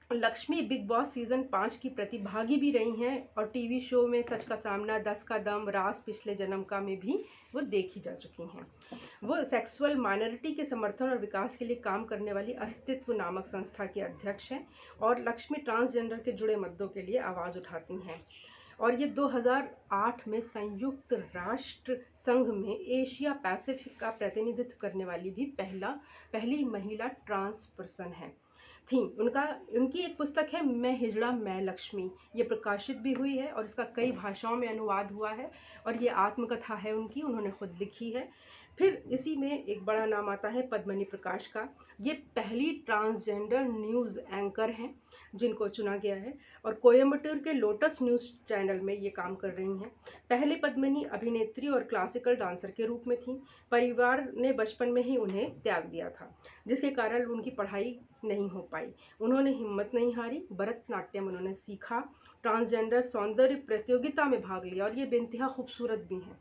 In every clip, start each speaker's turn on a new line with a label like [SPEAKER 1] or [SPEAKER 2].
[SPEAKER 1] Lakshmi big boss season 5 की प्रतिभागी भी रही हैं और टीवी शो में सच का सामना, 10 का दम, रास पिछले जन्म का में भी वो देखी जा चुकी हैं। वो सेक्सुअल माइनॉरिटी के समर्थन और विकास के लिए काम करने वाली अस्तित्व नामक संस्था की अध्यक्ष हैं और लक्ष्मी ट्रांसजेंडर के जुड़े मुद्दों के लिए आवाज़ उठाती हैं। और ये 2008 में संयुक्त राष्ट्र संघ में एशिया पैसिफिक का प्रतिनिधित्व करने वाली भी पहली महिला ट्रांस पर्सन है थी। उनकी एक पुस्तक है मैं हिजड़ा मैं लक्ष्मी, ये प्रकाशित भी हुई है और इसका कई भाषाओं में अनुवाद हुआ है और ये आत्मकथा है उनकी, उन्होंने खुद लिखी है। फिर इसी में एक बड़ा नाम आता है पद्मनी प्रकाश का। ये पहली ट्रांसजेंडर न्यूज़ एंकर हैं जिनको चुना गया है और कोयम्बटूर के लोटस न्यूज़ चैनल में ये काम कर रही हैं। पहले पद्मनी अभिनेत्री और क्लासिकल डांसर के रूप में थी। परिवार ने बचपन में ही उन्हें त्याग दिया था, जिसके कारण उनकी पढ़ाई नहीं हो पाई। उन्होंने हिम्मत नहीं हारी, भरतनाट्यम उन्होंने सीखा, ट्रांसजेंडर सौंदर्य प्रतियोगिता में भाग लिया और ये बेइंतहा खूबसूरत भी हैं।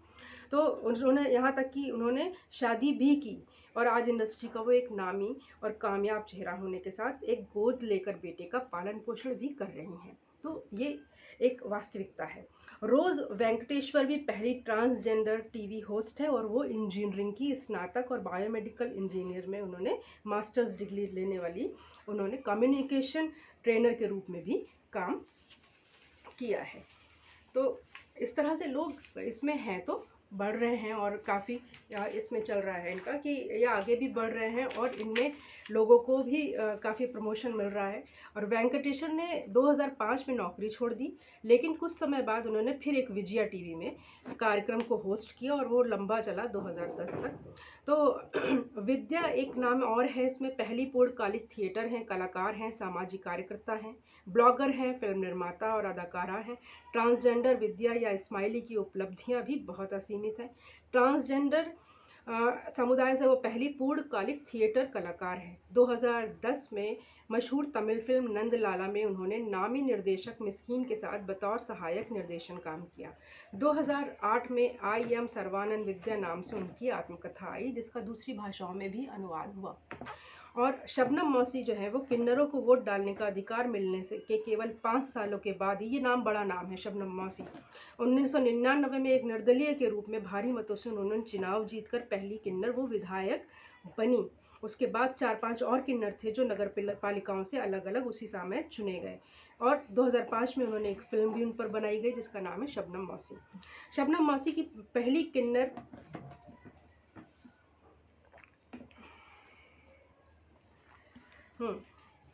[SPEAKER 1] तो उन्होंने यहाँ तक कि उन्होंने शादी भी की और आज इंडस्ट्री का वो एक नामी और कामयाब चेहरा होने के साथ एक गोद लेकर बेटे का पालन पोषण भी कर रही हैं। तो ये एक वास्तविकता है। रोज़ वेंकटेश्वर भी पहली ट्रांसजेंडर टीवी होस्ट है और वो इंजीनियरिंग की स्नातक और बायोमेडिकल इंजीनियर में उन्होंने मास्टर्स डिग्री लेने वाली, उन्होंने कम्युनिकेशन ट्रेनर के रूप में भी काम किया है। तो इस तरह से लोग इसमें हैं तो बढ़ रहे हैं और काफ़ी इसमें चल रहा है इनका कि ये आगे भी बढ़ रहे हैं और इनमें लोगों को भी काफ़ी प्रमोशन मिल रहा है। और वेंकटेश्वर ने 2005 में नौकरी छोड़ दी, लेकिन कुछ समय बाद उन्होंने फिर एक विजया टीवी में कार्यक्रम को होस्ट किया और वो लंबा चला 2010 तक। तो विद्या एक नाम और है इसमें, पहली पूर्णकालिक थिएटर हैं, कलाकार हैं, सामाजिक कार्यकर्ता हैं, ब्लॉगर हैं, फिल्म निर्माता और अदाकारा हैं। ट्रांसजेंडर विद्या या स्माइली की उपलब्धियां भी बहुत असीमित हैं। ट्रांसजेंडर समुदाय से वो पहली पूर्णकालिक थिएटर कलाकार है। 2010 में मशहूर तमिल फिल्म नंदलाला में उन्होंने नामी निर्देशक मिस्कीन के साथ बतौर सहायक निर्देशन काम किया। 2008 में आई एम सर्वानंद विद्या नाम से उनकी आत्मकथा आई, जिसका दूसरी भाषाओं में भी अनुवाद हुआ। और शबनम मौसी जो है वो किन्नरों को वोट डालने का अधिकार मिलने से के केवल 5 सालों के बाद, ये नाम बड़ा नाम है शबनम मौसी, 1999 में एक निर्दलीय के रूप में भारी मतों से उन्होंने चुनाव जीतकर पहली किन्नर वो विधायक बनी। उसके बाद 4-5 और किन्नर थे जो नगर पालिकाओं से अलग अलग उसी समय चुने गए और 2005 में उन्होंने एक फिल्म भी उन पर बनाई गई जिसका नाम है शबनम मौसी। शबनम मौसी की पहली किन्नर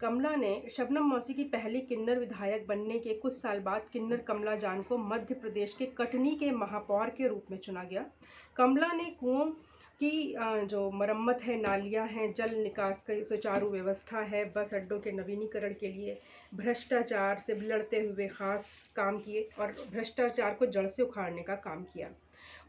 [SPEAKER 1] कमला ने शबनम मौसी की पहली किन्नर विधायक बनने के कुछ साल बाद किन्नर कमला जान को मध्य प्रदेश के कटनी के महापौर के रूप में चुना गया। कमला ने कुओं की जो मरम्मत है, नालियां हैं, जल निकास की सुचारू व्यवस्था है, बस अड्डों के नवीनीकरण के लिए भ्रष्टाचार से लड़ते हुए खास काम किए और भ्रष्टाचार को जड़ से उखाड़ने का काम किया।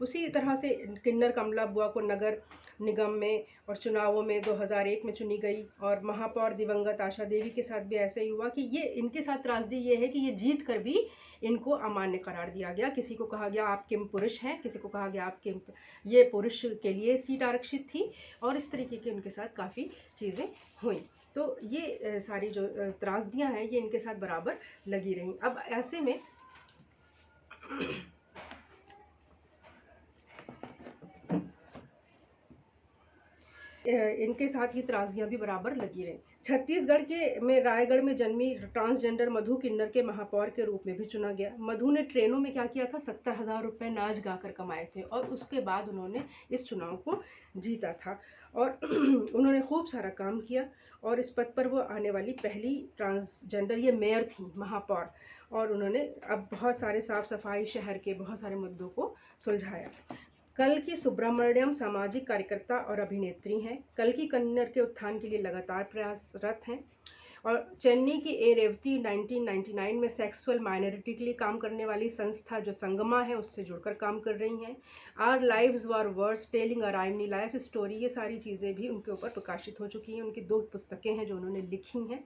[SPEAKER 1] उसी तरह से किन्नर कमला बुआ को नगर निगम में और चुनावों में 2001 में चुनी गई और महापौर दिवंगत आशा देवी के साथ भी ऐसे ही हुआ कि ये इनके साथ त्रासदी ये है कि ये जीत कर भी इनको अमान्य करार दिया गया। किसी को कहा गया आप किम पुरुष हैं, किसी को कहा गया आप किम, ये पुरुष के लिए सीट आरक्षित थी और इस तरीके की उनके साथ काफ़ी चीज़ें हुई। तो ये सारी जो त्रासदियाँ हैं ये इनके साथ बराबर लगी रहीं। अब ऐसे में इनके साथ ये त्रासदियाँ भी बराबर लगी रहीं। छत्तीसगढ़ के में रायगढ़ में जन्मी ट्रांसजेंडर मधु किन्नर के महापौर के रूप में भी चुना गया। मधु ने ट्रेनों में क्या किया था, 70,000 रुपये नाच गाकर कमाए थे और उसके बाद उन्होंने इस चुनाव को जीता था और उन्होंने खूब सारा काम किया और इस पद पर वो आने वाली पहली ट्रांसजेंडर ये मेयर थी, महापौर, और उन्होंने अब बहुत सारे साफ़ सफाई शहर के बहुत सारे मुद्दों को सुलझाया। कल्कि सुब्रमण्यम सामाजिक कार्यकर्ता और अभिनेत्री हैं। कल्कि कन्नड़ के उत्थान के लिए लगातार प्रयासरत हैं और चेन्नई की ए रेवती 1999 में सेक्सुअल माइनॉरिटी के लिए काम करने वाली संस्था जो संगमा है उससे जुड़कर काम कर रही हैं। Our lives were words telling a rhyming life story, ये सारी चीज़ें भी उनके ऊपर प्रकाशित हो चुकी हैं। उनकी 2 पुस्तकें हैं जो उन्होंने लिखी हैं।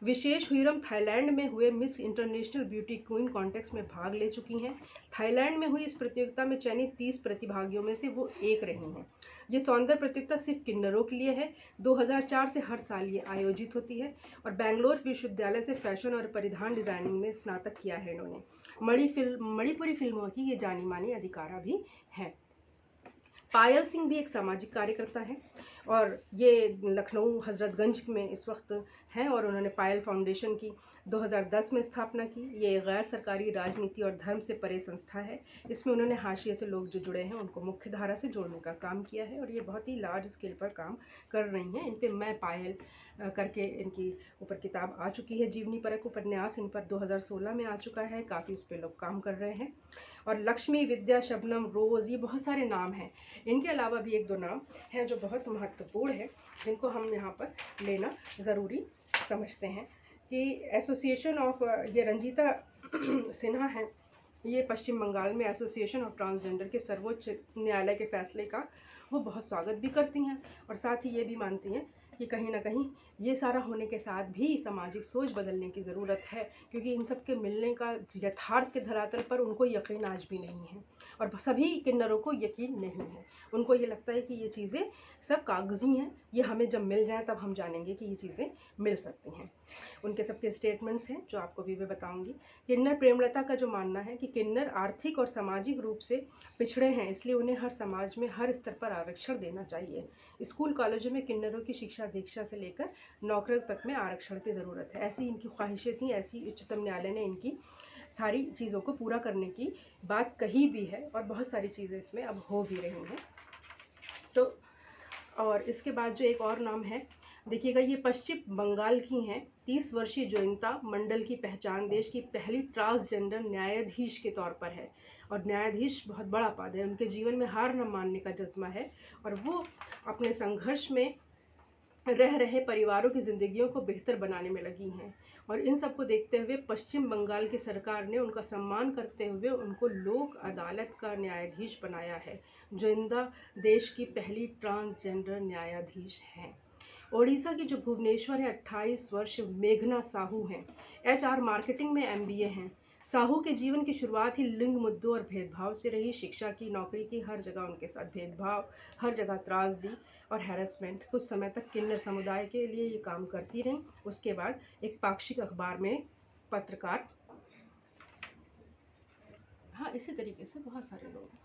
[SPEAKER 1] विशेष हुईरम थाईलैंड में हुए miss international beauty queen contest में भाग ले चुकी हैं। थाईलैंड में हुई इस प्रतियोगिता में चयनित 30 प्रतिभागियों में से वो एक रही हैं। ये सौंदर्य प्रतियोगिता सिर्फ किन्नरों के लिए है। 2004 से हर साल ये आयोजित होती है और बेंगलोर विश्वविद्यालय से फैशन और परिधान डिजाइनिंग में स्नातक किया है इन्होंने। मणिपुरी फिल्मों की ये जानी मानी अधिकारा भी हैं। पायल सिंह भी एक सामाजिक कार्यकर्ता हैं और ये लखनऊ हजरतगंज में इस वक्त हैं और उन्होंने पायल फाउंडेशन की 2010 में स्थापना की। ये गैर सरकारी राजनीति और धर्म से परे संस्था है। इसमें उन्होंने हाशिए से लोग जो जुड़े हैं उनको मुख्य धारा से जोड़ने का काम किया है और ये बहुत ही लार्ज स्केल पर काम कर रही हैं। इन पे मैं पायल करके इनकी ऊपर किताब आ चुकी है, जीवनी परक उपन्यास इन पर 2016 में आ चुका है। काफ़ी उस पर लोग काम कर रहे हैं। और लक्ष्मी, विद्या, शबनम, रोज़, ये बहुत सारे नाम हैं। इनके अलावा भी एक दो नाम हैं जो बहुत महत्वपूर्ण है, जिनको हम यहाँ पर लेना ज़रूरी समझते हैं कि एसोसिएशन ऑफ ये रंजीता सिन्हा हैं। ये पश्चिम बंगाल में एसोसिएशन ऑफ ट्रांसजेंडर के सर्वोच्च न्यायालय के फैसले का वो बहुत स्वागत भी करती हैं और साथ ही ये भी मानती हैं कि कहीं ना कहीं ये सारा होने के साथ भी सामाजिक सोच बदलने की ज़रूरत है, क्योंकि इन सब के मिलने का यथार्थ के धरातल पर उनको यकीन आज भी नहीं है और सभी किन्नरों को यकीन नहीं है। उनको ये लगता है कि ये चीज़ें सब कागजी हैं, ये हमें जब मिल जाए तब हम जानेंगे कि ये चीज़ें मिल सकती हैं। उनके सबके स्टेटमेंट्स हैं जो आपको भी मैं बताऊंगी। किन्नर प्रेमलता का जो मानना है कि किन्नर आर्थिक और सामाजिक रूप से पिछड़े हैं, इसलिए उन्हें हर समाज में हर स्तर पर आरक्षण देना चाहिए। स्कूल कॉलेजों में किन्नरों की शिक्षा दीक्षा से लेकर नौकरी तक में आरक्षण की ज़रूरत है। ऐसी इनकी ख्वाहिशें थी, ऐसी उच्चतम न्यायालय ने इनकी सारी चीज़ों को पूरा करने की बात कही भी है और बहुत सारी चीज़ें इसमें अब हो भी रही हैं। तो और इसके बाद जो एक और नाम है, देखिएगा, ये पश्चिम बंगाल की हैं। 30 वर्षीय जोइंता मंडल की पहचान देश की पहली ट्रांसजेंडर न्यायाधीश के तौर पर है और न्यायाधीश बहुत बड़ा पद है। उनके जीवन में हार न मानने का जज्बा है और वो अपने संघर्ष में रह रहे परिवारों की ज़िंदगियों को बेहतर बनाने में लगी हैं और इन सब को देखते हुए पश्चिम बंगाल की सरकार ने उनका सम्मान करते हुए उनको लोक अदालत का न्यायाधीश बनाया है। जोइंदा देश की पहली ट्रांसजेंडर न्यायाधीश हैं। ओडिशा की जो भुवनेश्वर है 28 वर्ष मेघना साहू हैं। HR मार्केटिंग में MBA हैं। साहू के जीवन की शुरुआत ही लिंग मुद्दों और भेदभाव से रही। शिक्षा की, नौकरी की, हर जगह उनके साथ भेदभाव, हर जगह त्रासदी और हैरेसमेंट। कुछ समय तक किन्नर समुदाय के लिए ये काम करती रहीं। उसके बाद एक पाक्षिक अखबार में पत्रकार, हाँ, इसी तरीके से बहुत सारे लोग हैं।